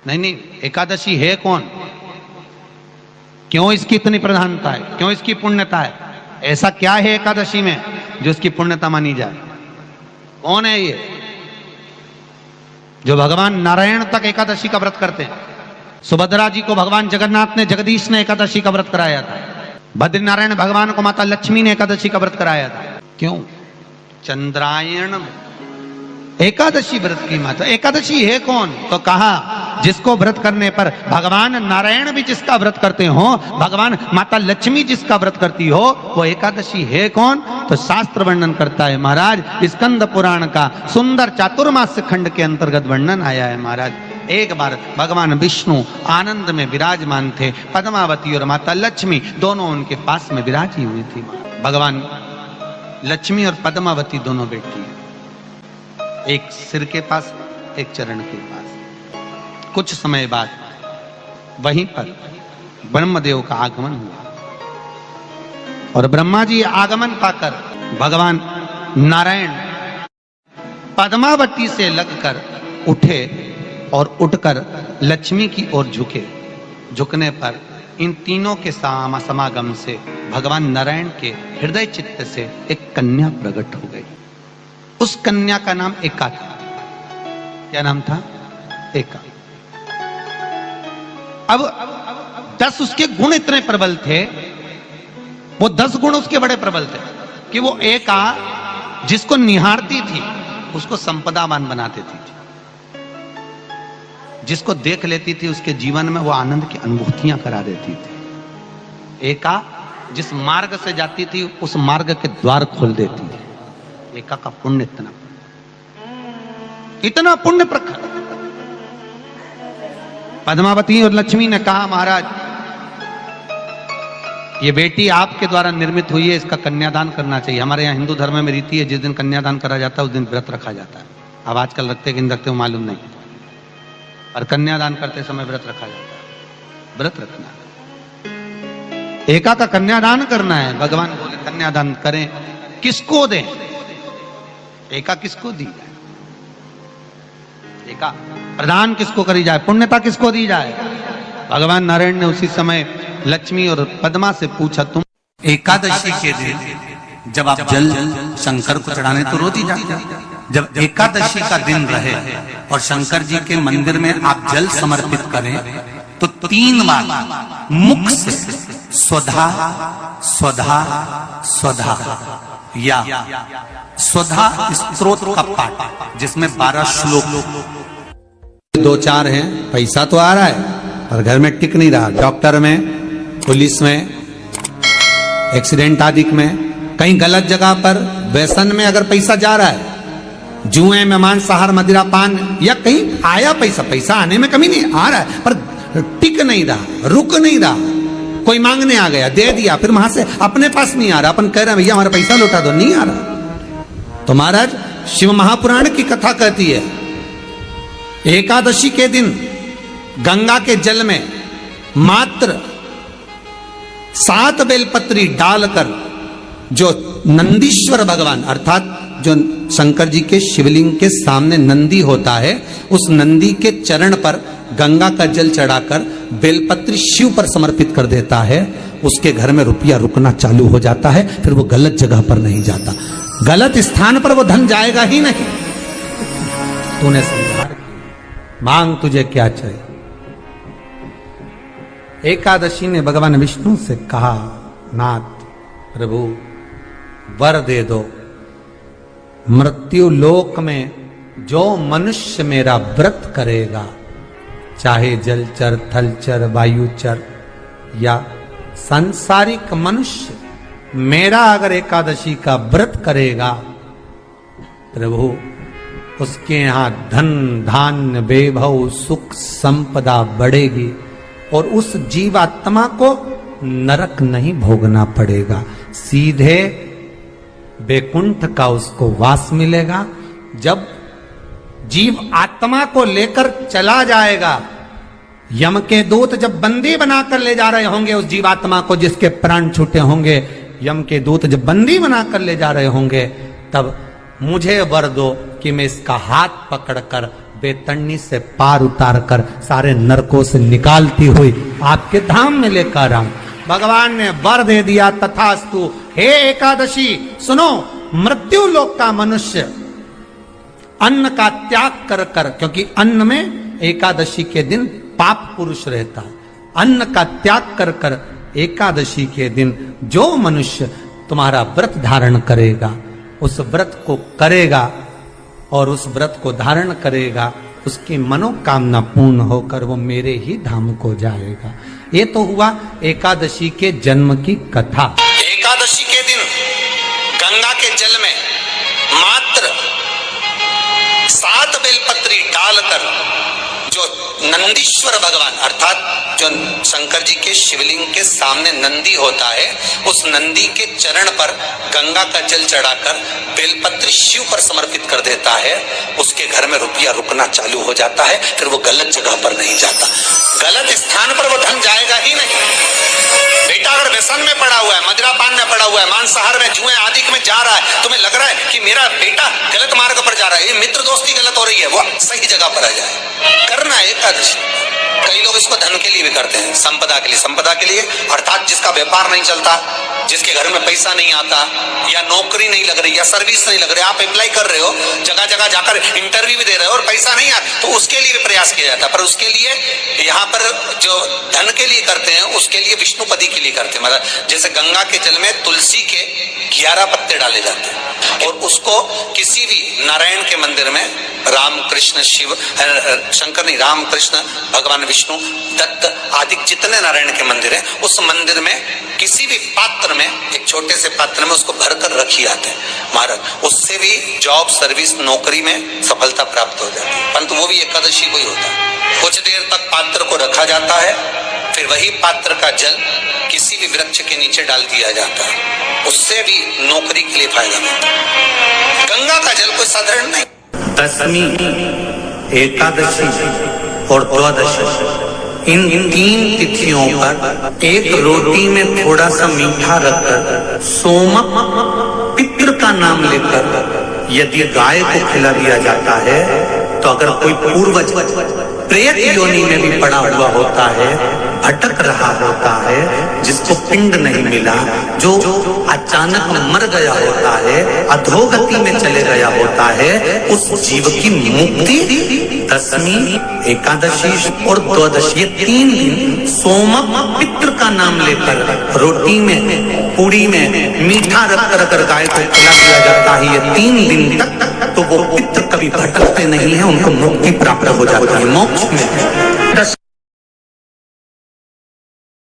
नहीं नहीं, एकादशी है कौन, क्यों इसकी इतनी प्रधानता है, क्यों इसकी पुण्यता है, ऐसा क्या है एकादशी में जो इसकी पुण्यता मानी जाए? कौन है ये जो भगवान नारायण तक एकादशी का व्रत करते हैं? सुभद्रा जी को भगवान जगन्नाथ ने, जगदीश ने एकादशी का व्रत कराया था। बद्रीनारायण भगवान को माता लक्ष्मी ने एकादशी का व्रत कराया था। क्यों? चंद्रायण एकादशी व्रत की माता। एकादशी है कौन? तो कहा जिसको व्रत करने पर भगवान नारायण भी जिसका व्रत करते हो, भगवान माता लक्ष्मी जिसका व्रत करती हो, वो एकादशी है कौन? तो शास्त्र वर्णन करता है महाराज, स्कंद पुराण का सुंदर चातुर्मास्य खंड के अंतर्गत वर्णन आया है महाराज। एक बार भगवान विष्णु आनंद में विराजमान थे, पद्मावती और माता लक्ष्मी दोनों उनके पास में विराजी हुई थी। भगवान लक्ष्मी और पद्मावती दोनों बैठी हैं, एक सिर के पास, एक चरण के पास। कुछ समय बाद वहीं पर ब्रह्मदेव का आगमन हुआ और ब्रह्मा जी आगमन पाकर भगवान नारायण पद्मावती से लगकर उठे और उठकर लक्ष्मी की ओर झुके। झुकने पर इन तीनों के समागम से भगवान नारायण के हृदय चित्त से एक कन्या प्रकट हो गई। उस कन्या का नाम एका था। क्या नाम था? एका। अब 10 उसके गुण इतने प्रबल थे, वो 10 गुण उसके बड़े प्रबल थे कि वो एका जिसको निहारती थी उसको संपदावान बना देती थी, जिसको देख लेती थी उसके जीवन में वो आनंद की अनुभूतियां करा देती थी। एका जिस मार्ग से जाती थी उस मार्ग के द्वार खोल देती थी। एका का पुण्य इतना पुण्य प्रखर। पद्मावती और लक्ष्मी ने कहा महाराज ये बेटी आपके द्वारा निर्मित हुई है, इसका कन्यादान करना चाहिए। हमारे यहाँ हिंदू धर्म में रीति है, जिस दिन कन्यादान करा जाता है उस दिन व्रत रखा जाता है। अब आजकल रखते कि नहीं रखते हो मालूम नहीं, और कन्यादान करते समय व्रत रखा जाता है। व्रत रखना है, एका का कन्यादान करना है। भगवान बोले कन्यादान करें, किसको दें? एका किसको दी जाए? एका प्रदान किसको करी जाए? पुण्यता किसको दी जाए? भगवान नारायण ने उसी समय लक्ष्मी और पद्मा से पूछा, तुम एकादशी के दिन जब आप जल शंकर को चढ़ाने तो रोज ही जाते, जब एकादशी का दिन रहे और शंकर जी के मंदिर में आप जल समर्पित करें तो 3 बार मुख से स्वधा स्वधा स्वधा या स्वधा स्तोत्र का पाठ, जिसमें 12 श्लोक 2-4 हैं। पैसा तो आ रहा है और घर में टिक नहीं रहा। डॉक्टर में, पुलिस में, एक्सीडेंट आदि में, कहीं गलत जगह पर व्यसन में अगर पैसा जा रहा है, जुए में, मांसाहार, मदिरा पान, या कहीं आया पैसा, पैसा आने में कमी नहीं, आ रहा है पर टिक नहीं रहा, रुक नहीं रहा। कोई मांगने आ गया, दे दिया, फिर वहां से अपने पास नहीं आ रहा, अपन कह रहे हैं भैया हमारा पैसा लौटा दो, नहीं आ रहा। तो महाराज शिव महापुराण की कथा कहती है एकादशी के दिन गंगा के जल में मात्र 7 बेलपत्री डालकर जो नंदीश्वर भगवान अर्थात जो शंकर जी के शिवलिंग के सामने नंदी होता है, उस नंदी के चरण पर गंगा का जल चढ़ाकर बेलपत्री शिव पर समर्पित कर देता है, उसके घर में रुपया रुकना चालू हो जाता है। फिर वो गलत जगह पर नहीं जाता, गलत स्थान पर वो धन जाएगा ही नहीं। तूने समझा, मांग तुझे क्या चाहिए। एकादशी ने भगवान विष्णु से कहा, नाथ प्रभु वर दे दो, मृत्यु लोक में जो मनुष्य मेरा व्रत करेगा, चाहे जलचर, थलचर, वायुचर या सांसारिक मनुष्य, मेरा अगर एकादशी का व्रत करेगा, प्रभु उसके यहां धन धान्य वैभव सुख संपदा बढ़ेगी और उस जीवात्मा को नरक नहीं भोगना पड़ेगा, सीधे वैकुंठ का उसको वास मिलेगा। जब जीव आत्मा को लेकर चला जाएगा, यम के दूत जब बंदी बनाकर ले जा रहे होंगे उस जीवात्मा को, जिसके प्राण छूटे होंगे, यम के दूत जब बंदी बनाकर ले जा रहे होंगे, तब मुझे वर दो कि मैं इसका हाथ पकड़कर बेतरनी से पार उतार कर सारे नरकों से निकालती हुई आपके धाम में लेकर आऊं। भगवान ने वर दे दिया, तथास्तु। हे एकादशी सुनो, मृत्यु लोक का मनुष्य अन्न का त्याग कर कर, क्योंकि अन्न में एकादशी के दिन पाप पुरुष रहता है, अन्न का त्याग कर कर एकादशी के दिन जो मनुष्य तुम्हारा व्रत धारण करेगा, उस व्रत को करेगा और उस व्रत को धारण करेगा, उसकी मनोकामना पूर्ण होकर वो मेरे ही धाम को जाएगा। ये तो हुआ एकादशी के जन्म की कथा। एकादशी के दिन गंगा के जल में मात्र 7 बेलपत्री डालकर जो नंदीश्वर भगवान अर्थात जो शंकर जी के शिवलिंग के सामने नंदी होता है, उस नंदी के चरण पर गंगा का जल चढ़ाकर बेलपत्री शिव पर समर्पित कर देता है, उसके घर में रुपया रुकना चालू हो जाता है। फिर वो गलत जगह पर नहीं जाता, गलत स्थान पर वो धन जाएगा ही नहीं। बेटा अगर व्यसन में पड़ा हुआ है, मदिरापान में पड़ा हुआ है, मांसाहार में, जुए आदि में जा रहा है, तुम्हें लग रहा है कि मेरा बेटा गलत मार्ग पर जा रहा है, ये मित्र दोस्ती गलत हो रही है, वो सही जगह पर आ जाए। करना है एकादशी। कई लोग इसको धन के लिए भी करते हैं, संपदा के लिए। संपदा के लिए अर्थात जिसका व्यापार नहीं चलता, जिसके घर में पैसा नहीं आता, या नौकरी नहीं लग रही, या सर्विस नहीं लग रही, आप अप्लाई कर रहे हो, जगह जगह जाकर इंटरव्यू भी दे रहे हो और पैसा नहीं आता, तो उसके लिए भी प्रयास किया जाता है। पर उसके लिए यहाँ पर जो धन के लिए करते हैं, उसके लिए विष्णुपदी के लिए करते हैं। मतलब जैसे गंगा के जल में तुलसी के 11 पत्ते डाले जाते हैं और उसको किसी भी नारायण के मंदिर में, राम कृष्ण शिव शंकर नहीं, राम कृष्ण भगवान विष्णु दत्त आदि जितने नारायण के मंदिर हैं, उस मंदिर में किसी भी पात्र में, एक छोटे से पात्र में उसको भरकर रखी जाते हैं महाराज। उससे भी जॉब सर्विस नौकरी में सफलता प्राप्त हो जाती है। परंतु वो भी एकादशी को ही होता है। कुछ देर तक पात्र को रखा जाता है, फिर वही पात्र का जल किसी भी वृक्ष के नीचे डाल दिया जाता है, उससे भी नौकरी के लिए फायदा मिलता है। गंगा का जल कोई साधारण नहीं। दशमी, एकादशी और द्वादशी, इन 3 तिथियों पर एक रोटी में थोड़ा सा मीठा रखकर सोमक पितृ का नाम लेकर यदि गाय को खिला दिया जाता है, तो अगर कोई पूर्वज प्रेत योनि में भी पड़ा हुआ होता है, भटक रहा होता है, जिसको पिंड नहीं मिला, जो अचानक मर गया होता है, अधोगति में चले गया होता है, उस जीव की मुक्ति दशमी, एकादशी और द्वादशी, ये 3 दिन सोमक पितृ का नाम लेकर रोटी में, पूड़ी में मीठा रख कर गाय को खिला दिया जाता है। ये 3 दिन तक तो वो पितृ कभी भटकते नहीं है, उनको मुक्ति प्राप्त हो जाती है, मोक्ष में।